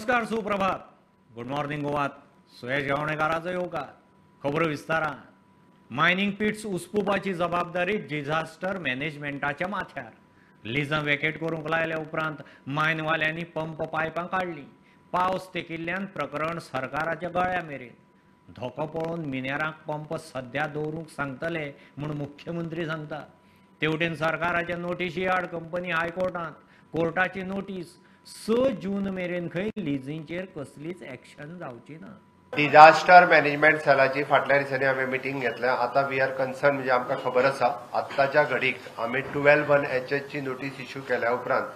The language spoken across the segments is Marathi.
नमस्कार, सुप्रभात. Good morning Goa. सुयश गावणेकाराचो येवकार. खबरो विस्तारान. मायनिंग पिट्स उसपुपाची जबाबदारी डिझास्टर मॅनेजमेंटाच्या माथ्यार. लिजां वेकेट करूंक लायल्या उपरांत मायनवाल्यांनी पंप पायपां काढली. पावस तेकिल्ल्यान प्रकरण सरकाराच्या गळ्या मेरेन. धोको पळोवन मिनेरांक पंप सध्या दवरूंक सांगतले म्हूण मुख्यमंत्री सांगता. तेवटेन सरकाराच्या नोटीशी आड कंपनी हायकोर्टांत कोर्टाची नोटीस 6 जून मेरेन खंय लिजींचेर कसलीच एक्शन जावची ना. डिझास्टर मॅनेजमेंट सेलाची फाटल्या दिसांनी आमी मिटींग घेतल्या. आता वी आर कन्सर्न म्हणजे आमकां खबर आसा आत्ताच्या घडीक आमी 12(1) ची नोटीस इश्यू केल्या उपरांत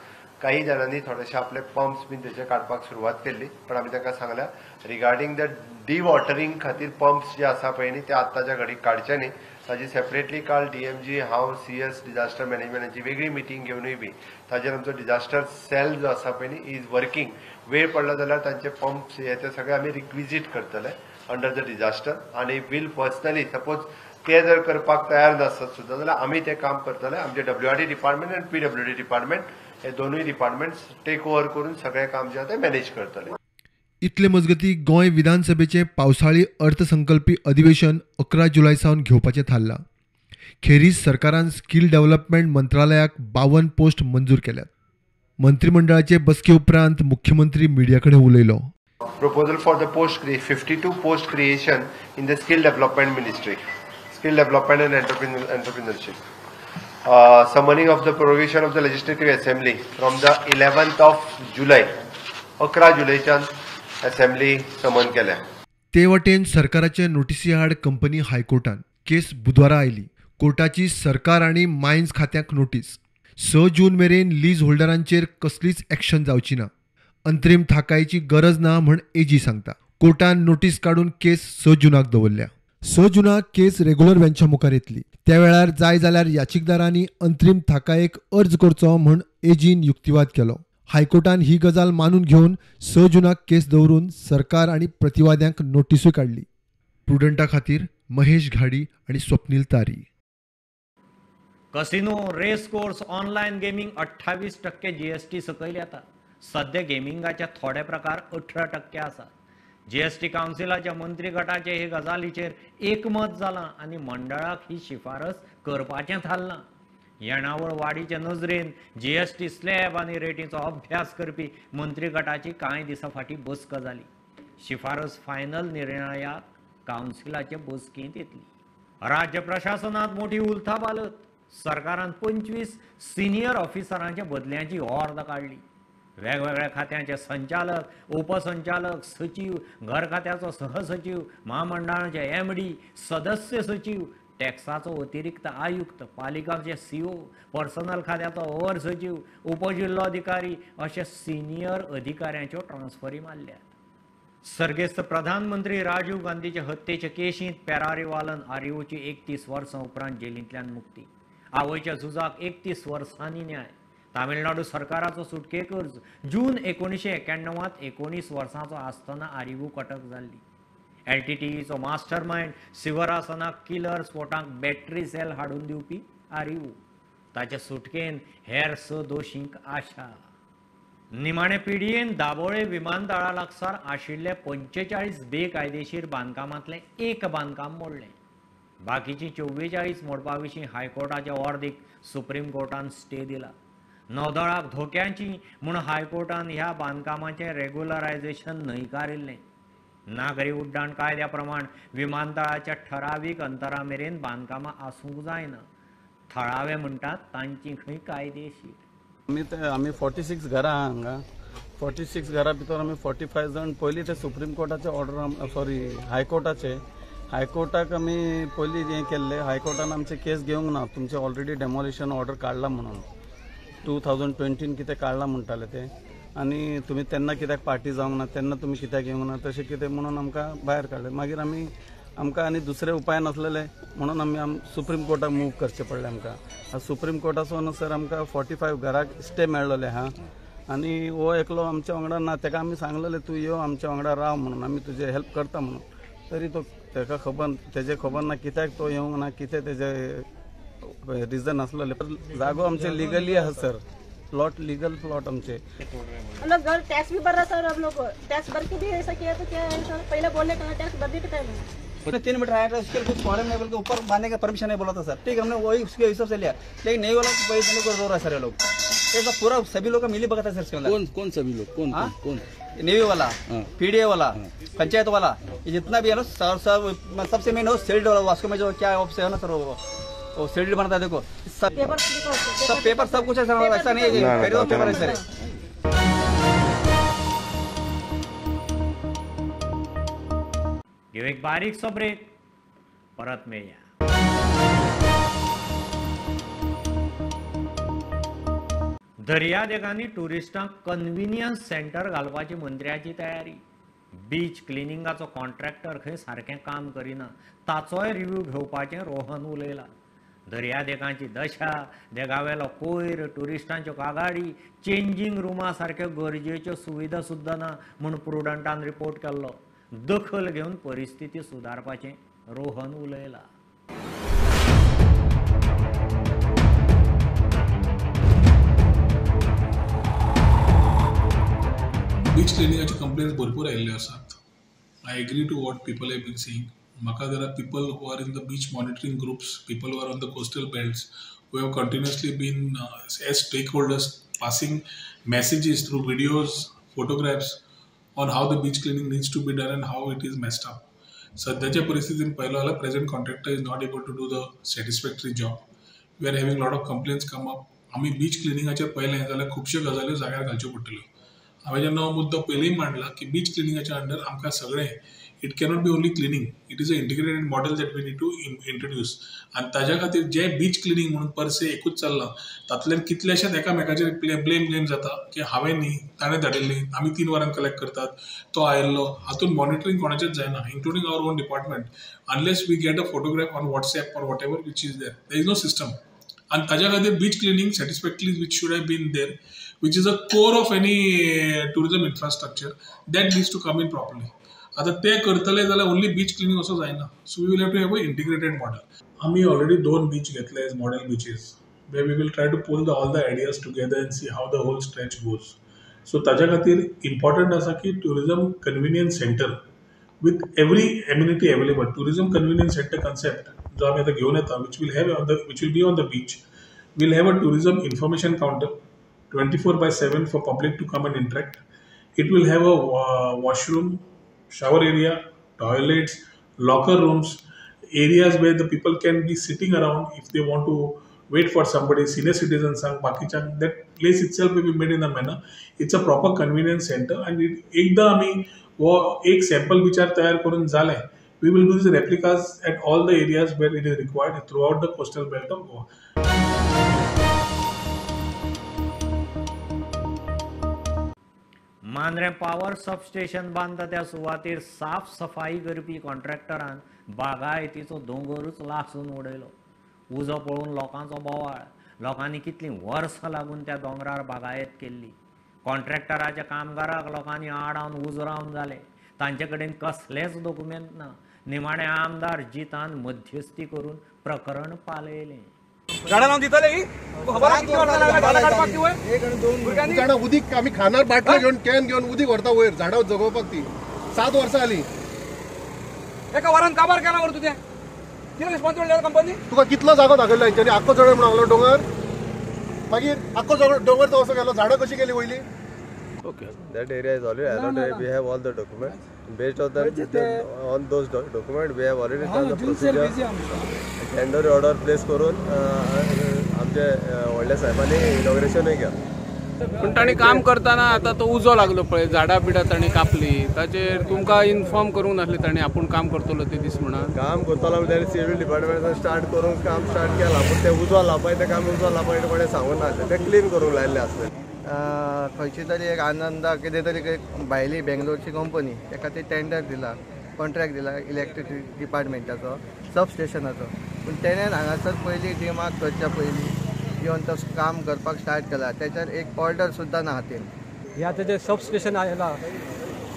काही जणांनी थोडेशे आपले पंप्स बीन तेचे काडपाक सुरवात केल्ली. पण आमी तांकां सांगल्या रिगार्डिंग द डिवॉटरिंग खातीर पंप्स जे आसा पळय न्ही ते आत्ताच्या घडीक काडचे न्ही. ताजी सेपरेटली काल डीएमजी हांव सीएस डिझास्टर मॅनेजमेंटाची वेगळी मिटींग घेवनूय बी ताजेर आमचो डिझास्टर सेल जो आसा पळय न्ही इज वर्किंग. वेळ पडलो जाल्यार तांचे पंप्स हे ते सगळे आमी रिक्विजिट करतले अंडर द डिझास्टर आनी वील पर्सनली सपोज ते जर करपाक तयार नासत सुद्दां जाल्यार आमी ते काम करतले. आमचे WRD डिपार्टमेंट आनी PWD डिपार्टमेंट हे दोनूय डिपार्टमेंट्स टेक ओव्हर करून सगळे काम जे आसा ते मॅनेज करतले. इतले मजगती गोंय विधानसभेचे पावसाळी अर्थसंकल्पी अधिवेशन 11 जुलय सावन घेवपाचें थारलां. खेरीज सरकारान स्किल डेव्हलपमेंट मंत्रालयाक 52 पोस्ट मंजूर केल्यात. मंत्रिमंडळाचे बसके उपरांत मुख्यमंत्री मिडिया कडेन उलयलो. Proposal for the 52 post creation in the skill development ministry, skill development and entrepreneurship. Summoning of the prorogation of the legislative assembly from the 11th of July. 11 जुलैच्यान assembly समन केल्या. ते वटेन सरकाराचे नोटीसी आड कंपनी हायकोर्टान केस बुधवारा आयली. कोर्टाची सरकार आनी मायन्स खात्याक नोटीस 6 जून मेरेन लीज होल्डरांचेर कसलीच एक्शन जावची ना. अंतरीम थाकायची गरज ना म्हण एजी सांगता. कोर्टान नोटीस काडून केस 6 जूनाक दवरल्या. 6 जूनाक केस रेग्युलर बेंचा मुखार येतली. त्या वेळार जाय जाल्यार याचिकदारांनी अंतरीम थाकायेक अर्ज करचो म्हण एजीन युक्तिवाद केलो. हायकोर्टान ही गजाल मानून घेवन 6 जूनाक केस दवरून सरकार आनी प्रतिवाद्यांक नोटीसूय काडली. प्रुडंटा खातीर महेश घाडी आनी Swapnil Tari. Casino, race course, online gaming 28% GST सकयल येता. सध्या गेमिंगाचे थोडे प्रकार 18% आसा. GST कावन्सिलाच्या मंत्री गटाचे हे गजालीचेर एकमत जालां आनी मंडळाक ही शिफारस करपाचें थारलां. येणावळ वाडीचे नजरेन GST स्लॅब आनी रेटीचो अभ्यास करपी मंत्री गटाची कांय दिसां फाटीं बसक जाली. शिफारस फायनल निर्णयाक कावन्सिलाचे बसकेंत येतली. राज्य प्रशासनात मोठी उलथापालत. सरकारान 25 सिनियर ऑफिसरांच्या बदल्यांची ऑर्डर काढली. वेगवेगळ्या खात्यांचे संचालक, उपसंचालक, सचिव, घर खात्याचो सहसचिव, महामंडळाचे MD, सदस्य सचिव, टॅक्साचो अतिरिक्त आयुक्त, पालिकाचे CO, पर्सनल खात्याचो ओव्हर सचिव, उपजिल्लोधिकारी अशे सिनियर अधिकाऱ्यांच्यो ट्रान्सफरी मारल्यात. सर्गेस्त प्रधानमंत्री राजीव गांधीचे हत्येचे केशींत पेरारीवालन आरिवोची 31 वर्सां उपरांत जेलींतल्यान मुक्ती. आवयच्या झुजाक 31 वर्सांनी न्याय. तामिळनाडू सरकाराचो सुटकेक अर्ज. जून 1991 19 वर्सांचो आसतना आरिवूक अटक जाल्ली. LTTEचो मास्टर माइंड शिवरासनाक किलर स्फोटांक बॅटरी सेल हाडून दिवपी आरिवू. ताचे सुटकेन हेर 6 दोशींक आशा. निमाणे पिडयेन दाबोळे विमानतळा लागसार आशिल्ले 45 बेकायदेशीर बांदकामांतले एक बांदकाम मोडलें. बाकीची 44 मोडपा विशीं हायकोर्टाच्या ऑर्डीक सुप्रीम कोर्टान स्टे दिला. नौदळाक धोक्यांची म्हूण हायकोर्टान ह्या बांदकामाचें रेग्युलरायझेशन न्हयकारिल्लें. नागरी उड्डाण कायद्या प्रमाण विमानतळाच्या ठरावीक अंतरा मेरेन बांदकामां आसूंक जायना. थळावे म्हणटात तांची खंय कायदेशीर. आमी 46 घरां आहा हांगा. 46 घरां भितर आमी 45 जण पयलीं ते सुप्रीम कोर्टाचे ऑर्डर हायकोर्टाक आमी पयलीं हें केल्लें. हायकोर्टान आमचे केस घेवंक ना. तुमचे ऑलरेडी डेमोलिशन ऑर्डर काडला म्हणून 2020 कितें काडला म्हणटाले ते. आनी तुमी तेन्ना कित्याक पार्टी जावंक ना, तेन्ना तुमी कित्याक येवंक ना तशें कितें म्हणून आमकां भायर काडलें. मागीर आमकां आनी दुसरे उपाय नासलेले म्हणून आमी सुप्रीम कोर्टाक मूव करचें पडलें आमकां. सुप्रीम कोर्टासून सर आमकां 45 घराक स्टे मेळ्ळले हा. आनी हो एकलो आमच्या वांगडा ना. ताका आमी सांगलेलें तूं यो आमच्या वांगडा राव म्हणून, आमी तुजे हेल्प करता म्हणून. तरी तो ताका तेजे खबर ना कित्याक तो येवंक ना, कितें तेजे रिजन आसलेले. जागो आमचे लिगली आहा सर. प्लॉट लीगल प्लॉट आमचे। हम लोग घर टैक्स भी भर रहा सर, हम लोग को टैक्स भर के भी ऐसा किया तो क्या है सर, पहले बोलने का टैक्स भरने के टाइम उसने 3 मीटर आया था, उसके कुछ फॉरन लेवल के ऊपर बांधने का परमिशन नहीं बोला था सर। ठीक है, हमने वही उसके हिसाब से लिया, लेकिन नहीं बोला तो पैसे को रो रहा है सर ये लोग। ऐसा पूरा सभी लोग का मिली भगत है सर इसके अंदर। कौन सभी लोग कौन नेवी वाला, पीडीए वाला, पंचायत वाला, ये जितना भी है ना सर, सबसे मेन हो शेल्ड वाला, वास्को में जो क्या ऑफिस है ना सर, वो शेल्ड बनता है। देखो सब पेपर सब कुछ है सर, ऐसा नहीं है पेपर है सर। घेऊ एक बारीकसो ब्रेक, परत मेळया। दर्या देगांनी टुरिस्टांक कन्व्हिनियन्स सेंटर घालपाची मंत्र्याची तयारी। बीच क्लिनिंगाचो कॉन्ट्रॅक्टर खंय सारकें काम करिना, ताचोय रिव्ह्यू घेवपाचें रोहन उलयला। दर्या देगांची दशा, देगावेलो कोयर, टुरिस्टांच्यो कागाडी, चेंजिंग रुमा सारक्यो गरजेच्यो सुविधा सुद्दां ना म्हूण प्रुडंटान रिपोर्ट केल्लो। दखल घेवन परिस्थिती सुदारपाचें रोहन उलयला। बीच क्लिनिंगाचे कंप्लेंट्स भरपूर आयिल्ले आसात। I agree to what people have been seeing. म्हाका there are people who are in the beach monitoring groups, people who are on the coastal belts, who have continuously been as stakeholders passing messages through videos, photographs on how the beach cleaning needs to be done and how it is messed up. सध्याच्या परिस्थितीत पहिलं आलं, present contractor is not able to do the satisfactory job. We are having lot of complains come up. आम्ही बीच क्लिनिंगाचे पयलें जाल्यार खुबश्यो गजाल्यो जाग्यार घालच्यो पडटल्यो. हांवें जेन्ना हो मुद्दो पयलीं मांडला की बीच क्लिनिंगाच्या अंडर आमकां सगळें it cannot be only cleaning, it is a integrated model that we need to introduce. आनी ताज्या खातीर जे बीच क्लिनिंग म्हणून परसे एकूच चल्लां, तातूंतल्यान कितलेशेच एकामेकाचेर ब्लेम जाता की हांवें न्ही, ताणें धाडिल्ली, आमी 3 वरां कलेक्ट करतात, तो आयिल्लो. हातूंत मॉनिटरींग कोणाचेंच जायना, including our own department, unless we get a photograph on WhatsApp or whatever which is there. There is no system. And ताज्या खातीर beach cleaning satisfactorily which should have been there, which is a core of any tourism infrastructure, that needs to come in properly. आता ते करतले जाल्यार ओन्ली बीच क्लिनिंग असो जायना. So we will have to have a integrated model. आमी ऑलरेडी 2 बीच घेतले as model beaches, where we will try to pull all the ideas together and see how the whole stretch goes. So ताज्या खातीर important आसा की tourism convenience center with every amenity available. Tourism convenience center concept जो आमी आता घेवन येता, which will be on the beach. We'll have a tourism information counter 24/7 for public to come and interact. It will have a washroom, shower area, toilets, locker rooms, areas where the people can be sitting around if they want to wait for somebody, senior citizens and bakichan. That place itself will be made in a manner. It's a proper convenience center, and एकदा आम्ही एक सॅम्पल विचार तयार करून झाले, we will do these replicas at all the areas where it is required throughout the coastal belt of Goa. Mandrem power substation बांदता त्या सुवातेर साफ सफाई करपी कॉन्ट्रॅक्टरान बागायतीचो दोंगरूच लासून उडयलो. उजो पळोवन लोकांचो बोवाळ. लोकांनी कितलीं वर्सां लागून त्या दोंगरार बागायत केल्ली. कॉन्ट्रॅक्टराच्या कामगाराक लोकांनी आडावन उजरावन जाले. तांचे कडेन कसलेच डॉक्युमेंट ना. निमाणे आमदार जितान मध्यस्थी करून प्रकरण पालयलें. झाडां लावन दितले ही खबर किती वर्सां लागले झाडां काडपाक ती वयर 1 आणि 2 झाडां उदीक आमी खानार बाटलो घेवन कॅन घेवन उदीक व्हरता वयर झाडां जगोवपाक. ती 7 वर्सां जाली. एका वरान काबार केला वर तुझे कितें रिस्पॉन्सिबल कंपनी. तुका कितलो जागो दाखयलो हेंच्यांनी. आख्खो जगो म्हणून हांगलो डोंगर, मागीर आख्खो डोंगर तो असो केलो. झाडां कशी केली वयली. Okay, that area is already allotted. We have all the documents. Based on on those documents, we have already done the procedure. Tender order place करून आमचे व्हडल्या साहेबांनी इनॉग्रेशनूय केलं. पण ताणी काम करताना आता तो उजो लागलो पळय, झाडां बिडां ताणी कापली, ताचेर तुमकां इन्फॉर्म करूंक नासलें ताणी आपूण काम करतलो ते दीस म्हणून. काम करतलो म्हणजे सिव्हिल डिपार्टमेंटान स्टार्ट करून काम स्टार्ट केलां, पूण ते उजो लावपाक ते काम उजो लावपाक कोणें सांगून नासलें. ते क्लीन करूंक लायल्लें आसलें. खंयची तरी एक आनंदा कितें तरी भायली बेंगलोरची कंपनी ताका ते टेंडर दिला, कॉन्ट्रॅक्ट दिला इलेक्ट्रिसिटी डिपार्टमेंटाचो सब स्टेशनाचो. पूण तेणेन हांगासर पयलीं डिमार्क करच्या पयलीं येवन तो काम करपाक स्टार्ट केला. त्याच्यार एक ऑर्डर सुद्दां ना हातीन. हे आतां जे सब स्टेशन आयला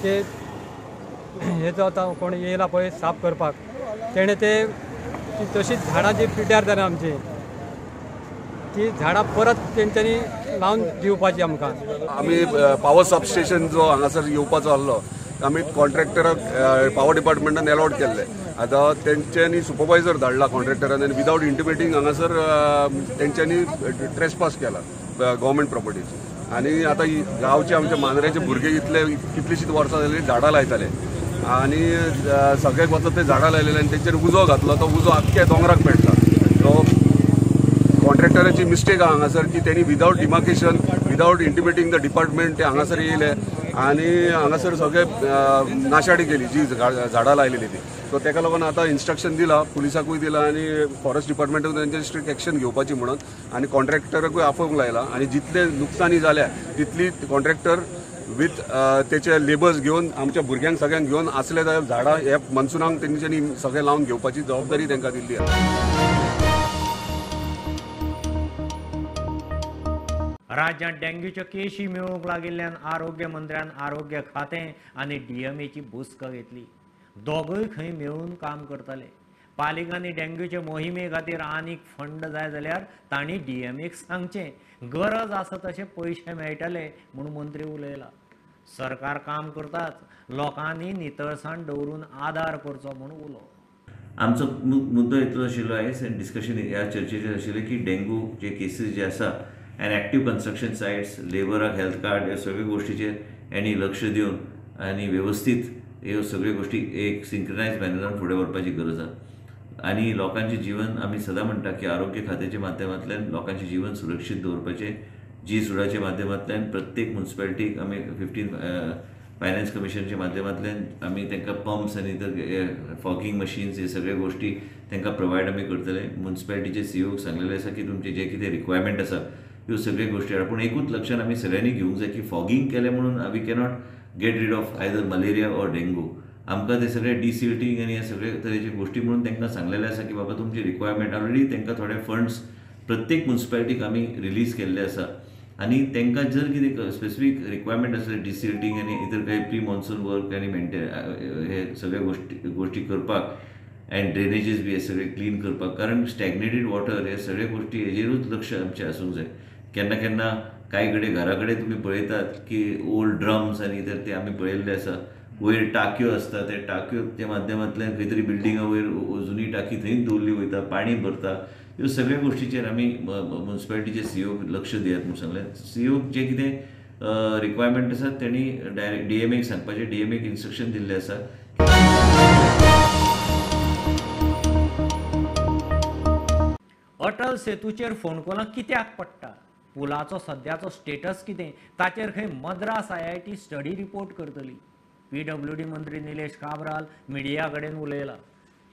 ते हे जो आतां कोण येयला पळय साफ करपाक, तेणें ते तशीच झाडां जी पिड्ड्यार जाल्या आमची ती झाडां परत तेंच्यांनी लावन दिवपाची आमकां. आमी पावर सबस्टेशन जो हांगासर येवपाचो आहलो आमी कॉन्ट्रॅक्टराक पावर डिपार्टमेंटान अलॉट केल्ले. आतां तेंच्यांनी सुपरवायझर धाडला कॉन्ट्रॅक्टरान आनी विदाउट इंटिमेटींग हांगासर तेंच्यांनी ट्रेसपास केला गव्हर्मेंट प्रॉपर्टीची. आनी आतां गांवचे आमचे मांद्रेचे भुरगे कितलीशींच वर्सां जालीं झाडां लायताले आनी सगळ्याक वचत ते झाडां लायलेले आनी तेंचेर उजो घातलो. तो उजो आख्ख्या दोंगराक पेटला. तो कॉन्ट्रॅक्टराची मिस्टेक आहा हांगासर की तेणी without demarcation without intimating the department ते हांगासर येयले आनी हांगासर सगळे नाशाडी केली जी झाडां लायलेली ती. सो तेका लागून आतां इन्स्ट्रक्शन दिला पुलिसाकूय दिलां आनी फॉरेस्ट डिपार्टमेंटाक तेंचेर स्ट्रिक्ट एक्शन घेवपाची म्हणून आनी कॉन्ट्रॅक्टराकूय आफोवंक लायला. आनी जितले नुकसानी जाल्या तितली कॉन्ट्रॅक्टर विथ तेचे लेबर्स घेवन आमच्या भुरग्यांक सगळ्यांक घेवन आसले जाल्यार झाडां हे मनसुनाक तेंच्यांनी सगळे लावन घेवपाची जबाबदारी तांकां दिल्ली आसा. राज्यांत डेंग्यूच्यो केशी मेळूंक लागिल्ल्यान आरोग्य मंत्र्यान आरोग्य खातें आनी DMAची बसका घेतली. दोगूय खंय मेळून काम करतले. पालिकांनी डेंग्यूचे मोहिमे खातीर आनीक फंड जाय जाल्यार तांणी DMAक सांगचें. गरज आसा तशे पयशे मेळटले म्हूण मंत्री उलयला. सरकार काम करताच लोकांनी नितळसाण दवरून आदार करचो म्हूण उलो. आमचो मुद्दो इतलो आशिल्लो आयज डिस्कशन ह्या चर्चेचेर आशिल्लें की डेंगू जे केसीस जे आसा एंड एक्टिव्ह कन्स्ट्रक्शन सायट्स लेबराक हेल्थ कार्ड ह्या सगळ्या गोष्टीचेर यांनी लक्ष दिवन आनी वेवस्थीत ह्यो सगळ्यो गोष्टी एक सिंक्रोनायज मॅनरान फुडें व्हरपाची गरज आसा. आनी लोकांचें जीवन आमी सदां म्हणटा की आरोग्य खात्याच्या माध्यमांतल्यान लोकांचें जीवन सुरक्षीत दवरपाचें G-सुडाच्या माध्यमांतल्यान प्रत्येक म्युनिसिपालिटीक आमी 15 फायनान्स कमिशनच्या माध्यमांतल्यान आमी तांकां पंप्स आनी इतर फॉगिंग मशीन्स हे सगळ्यो गोष्टी तांकां प्रोवायड आमी करतले. म्युनिसिपालिटीचे CEOक सांगलेलें आसा की तुमचे जे कितें रिक्वायरमेंट आसा ह्यो सगळ्यो गोष्टी पूण एकूच लक्षात आमी सगळ्यांनी घेवंक जाय की फॉगिंग केलें म्हणून we cannot get rid of either malaria or dengue. आमकां ते सगळे डिसिल्टिंग आनी ह्या सगळे तरेचे गोष्टी म्हणून तांकां सांगलेलें आसा की बाबा तुमची रिक्वायरमेंट ऑलरेडी तांकां थोडे फंड्स प्रत्येक म्युनिसिपालिटीक आमी रिलीज केल्ले आसा आनी तांकां जर कितें स्पेसिफीक रिक्वायरमेंट आसले डिसिल्टिंग आनी इतर काही प्री मॉन्सून वर्क आनी हे सगळ्या गोष्टी करपाक एंड ड्रेनेजीस बी हे सगळे क्लीन करपाक. कारण स्टॅग्नेटेड वॉटर हे सगळे गोष्टी हेजेरूच लक्ष आमचें आसूंक जाय. केन्ना केन्ना कांय कडेन घरा कडेन तुमी पळयतात की ओल्ड ड्रम्स आनी इतर ते आमी पळयल्ले आसा. वयर टाकयो आसता ते टाकयोच्या माध्यमांतल्यान खंय तरी बिल्डिंगा वयर जुनी टाकी थंयच दवरली वयता पाणी भरता. ह्यो सगळ्या गोष्टीचेर आमी म्युनिसिपालिटीचे CEOक लक्ष दियात म्हणून सांगलें. CEOक जे कितें रिक्वायरमेंट आसा तेणी डायरेक्ट DMAक सांगपाचें. DMAक इन्स्ट्रक्शन दिल्लें आसा. अटल सेतूचेर फोंडकोलां कित्याक पडटा? पुलाचो सद्याचो स्टेटस कितें ताचेर खंय मद्रास IIT स्टडी रिपोर्ट करतली. PWD मंत्री निलेश काब्राल मिडिया कडेन उलयला.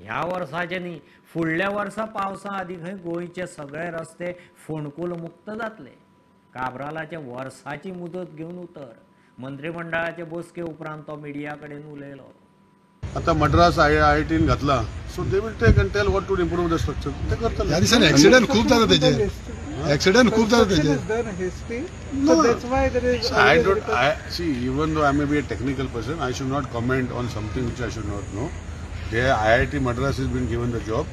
ह्या वर्साचे न्ही फुडल्या वर्सा पावसा आदी खंय गोंयचे सगळे रस्ते फोंडकूल मुक्त जातले. काब्रालाचे वर्साची मुदत घेवन उतर. मंत्रिमंडळाचे बसके उपरांत तो मिडिया कडेन उलयलो. आता मद्रास IIT घातला so they will take and tell what to improve the structure. ते करतले. ह्या दिसांनी ऍक्सिडेंट खूप जाता त्याचे. ऍक्सिडेंट खूप जाता त्याचे. I don't. See, even though I may be a technical person, I should not comment on something which I should not know. The IIT Madras has been given the job.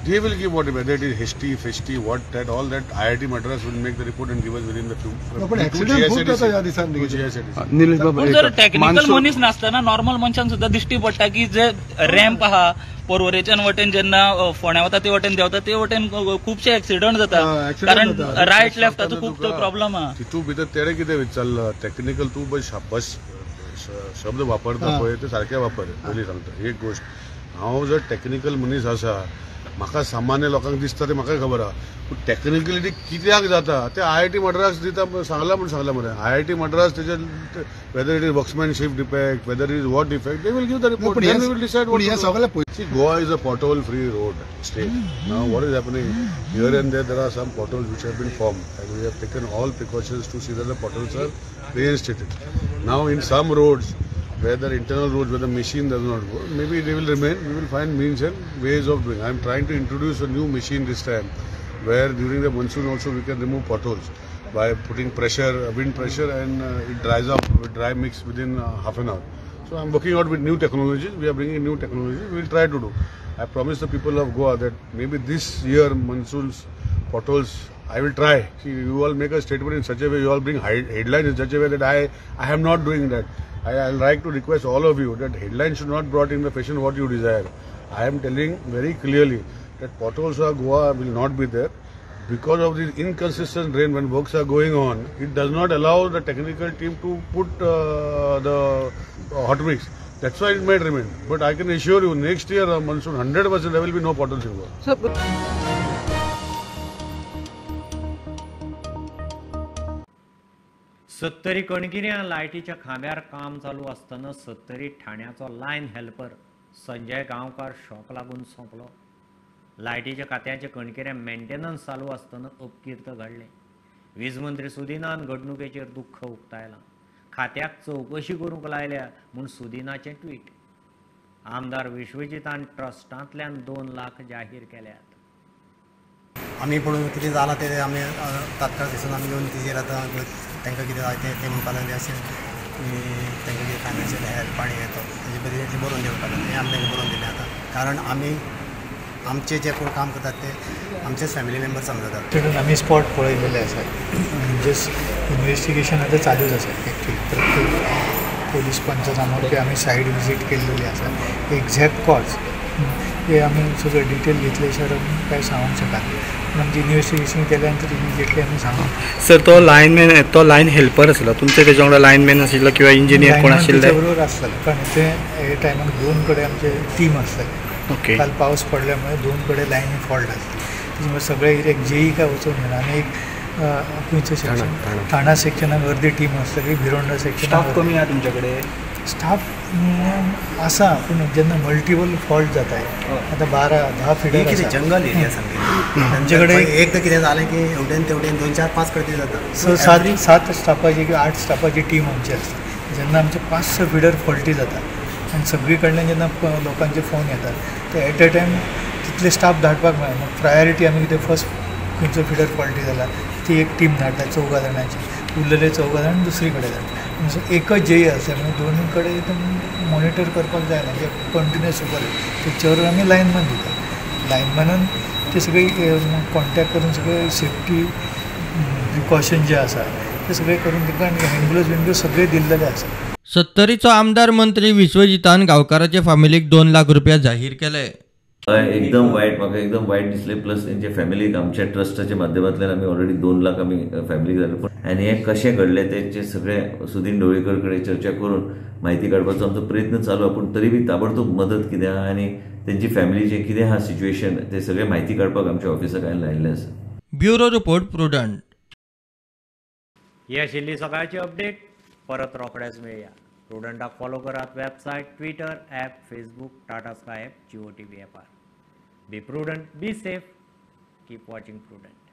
They will give whether it is HT, FST, what that, all that. IIT Madras will make the report and give us within the few. पण ऍक्सिडेंट खूप जाता ह्या दिसांनी. निलेश बाबा जर टेक्निकल मनीस नासतना नॉर्मल मनशान सुद्धा दिश्टी पडटा की जे रॅम्प आहा पर्वरेच्यान वटेन जेन्ना फोंड्या वता ते वटेन देंवता ते वटेन खुबशे ऍक्सिडेंट जाता. कारण रायट लेफ्टाचो खूब तो प्रॉब्लेम आहा. तितू भितर तेणे कितें विचारलं टेक्निकल तू बस शब्द वापरता पळय ते सारके वापर. पयलीं सांगता एक गोष्ट हांव जर टेक्निकल मनीस आसा म्हाका सामान्य लोकांक दिसता ते म्हाका खबर आहा पूण टेक्निकलिटी कित्याक जाता ते IIT मद्रास दिता सांगला मरे. IIT मद्रास तेजे whether it is workmanship defect whether it is what defect they will give the report. Then we will decide what. See, Goa is a pothole free road state. Now what is happening here and there are some potholes which have been formed and we have taken all precautions to see that the potholes are reinstated. Now in some roads where the internal roads where the machine does not go, maybe they will remain. We will find means and ways of doing. I am trying to introduce a new machine this time where during the monsoon also we can remove potholes by putting pressure, wind pressure, and it dries up with dry mix within half an hour. So I'm working out with new technologies. We are bringing new technologies. We will try to do. I promise the people of Goa that maybe this year monsoons potholes. I will try. See, you all make a statement in such a way, you all bring headlines in such a way that I am not doing that. I'll like to request all of you that headlines should not brought in the fashion what you desire. I am telling very clearly that potholes of Goa will not be there. Because of this inconsistent rain when works are going on, it does not allow the technical team to put the hot mix. That's why it might remain. But I can assure you, next year monsoon 100% there will be no potholes in Goa. सत्तरी कणगिऱ्या लायटीच्या खांब्यार काम चालू असताना सत्तरी ठाण्याचो लायन हेल्पर संजय गांवकार शॉक लागून सोंपलो. लायटीच्या खात्याचे कणगिऱ्या मेंटेनन्स चालू असताना अपकीर्त घडले. वीज मंत्री सुदिनान घडणुकेचेर दुःख उक्तायलां. खात्याक चौकशी करूंक लायल्या म्हूण सुदिनाचें ट्वीट. आमदार विश्वजितान ट्रस्टांतल्यान 2 लाख जाहीर केल्यात. आमी पळोवन कितें जालां तें आमी तात्काळ दिसून आमी येवन तेजेर आतां तांकां कितें जाय तें म्हणपाक लागले अशें तांकां कितें फायनान्शियल हेल्प आनी येतो तेजे बरें बरोवन दिवपाक लागले. हें आमी तांकां बरोवन दिलें आतां. कारण आमी आमचे जे कोण काम करतात ते आमचेच फॅमिली मेंबर समजतात. आमी स्पॉट पळयलेले आसात. म्हणजे इन्व्हेस्टिगेशन आतां चालूच आसा. एक्चुअली प्रत्येक पोलीस पंचनामाची आमी सायड विजीट केल्लेली आसा. एक्झॅक्ट कॉज हे आमी सगळें डिटेल घेतले शिवाय आमी कांय सांगूंक शकना. म्हणजे इन्व्हेस्टिगेशन केल्या नंतर इमिजिएटली आमी सांगू. सर तो लायनमॅन तो लायन हेल्पर आसलो तुमचे तेजे वांगडा लायनमॅन आशिल्लो किंवा इंजिनियर कोण आशिल्ले? तेजे बरोबर आसलेलो कारण ते हे टायमाक 2 कडेन आमचे टीम आसलेले. ओके. काल पावस पडल्यामुळे 2 कडेन लायनी फॉल्ट आसली. त्याच्यामुळे सगळे एरियाक जेई काय वचून घेना आनी एक खंयचो सेक्शन ठाणा सेक्शनाक अर्दी टीम आसतली. भिरोंडा सेक्शन स्टाफ कमी आहा तुमचे कडेन? स्टाफ आसा पूण जेन्ना मल्टिपल फॉल्ट जाताय आतां 12-10 फिडर कितें जंगल एरिया सारकें आमचे कडेन एकदां कितें जालें की एवटेन तेवटेन 2-4-5 कडेन जाता. सो 7 स्टाफाची किंवा 8 स्टाफाची टीम आमची आसता. जेन्ना आमचे 5-6 फिडर फॉल्टी जाता आनी सगळी कडल्यान जेन्ना लोकांचे फोन येतात ते at a time title staff धाडपाक मेळना. प्रायोरिटी आमी कितें फर्स्ट खंयचो फिडर फॉल्टी जाला ती एक टीम धाडटा 14 जाणांची. उरलेले 14 जाण दुसरी कडेन धाडटा. सो एकच जेई आसा म्हणजे दोनूय कडेन मॉनिटर करपाक जायना जे कंटिन्युअस उपर तेचेवर आमी लायनमॅन दिता. लायनमॅनान ते सगळे कॉन्टॅक्ट करून सगळे सेफ्टी प्रिकॉशन जे आसा ते सगळे करून दिता आनी हँड ग्लोव्ज सगळे दिल्लेले आसा. सत्तरीचो आमदार मंत्री विश्वजितान गांवकाराचे फामिलीक 2 लाख रुपया जाहीर केले. एकदम वायट म्हाका एकदम वायट दिसले. प्लस तेंचे फॅमिलीक आमच्या ट्रस्टाच्या माध्यमांतल्यान आमी ऑलरेडी 2 लाख आमी फॅमिलीक जाले. आनी हें कशें घडलें तेचे सगळे सुदीन ढवळीकर कडेन चर्चा करून म्हायती काडपाचो आमचो प्रयत्न चालू आहा. पूण तरी बी ताबडतोब मदत कितें आहा आनी तेंची फॅमिलीचें कितें आहा सिच्युएशन ते सगळे म्हायती काडपाक आमच्या ऑफिसाक हांवें लायिल्लें आसा. Bureau report prudent. ही आशिल्ली सकाळची अपडेट. परत रोखडेच मेळया. प्रुडंटाक फॉलो करात website, Twitter, app, Facebook, Tata Sky app, Jio TV ॲपार. Be Prudent, be safe, keep watching prudent.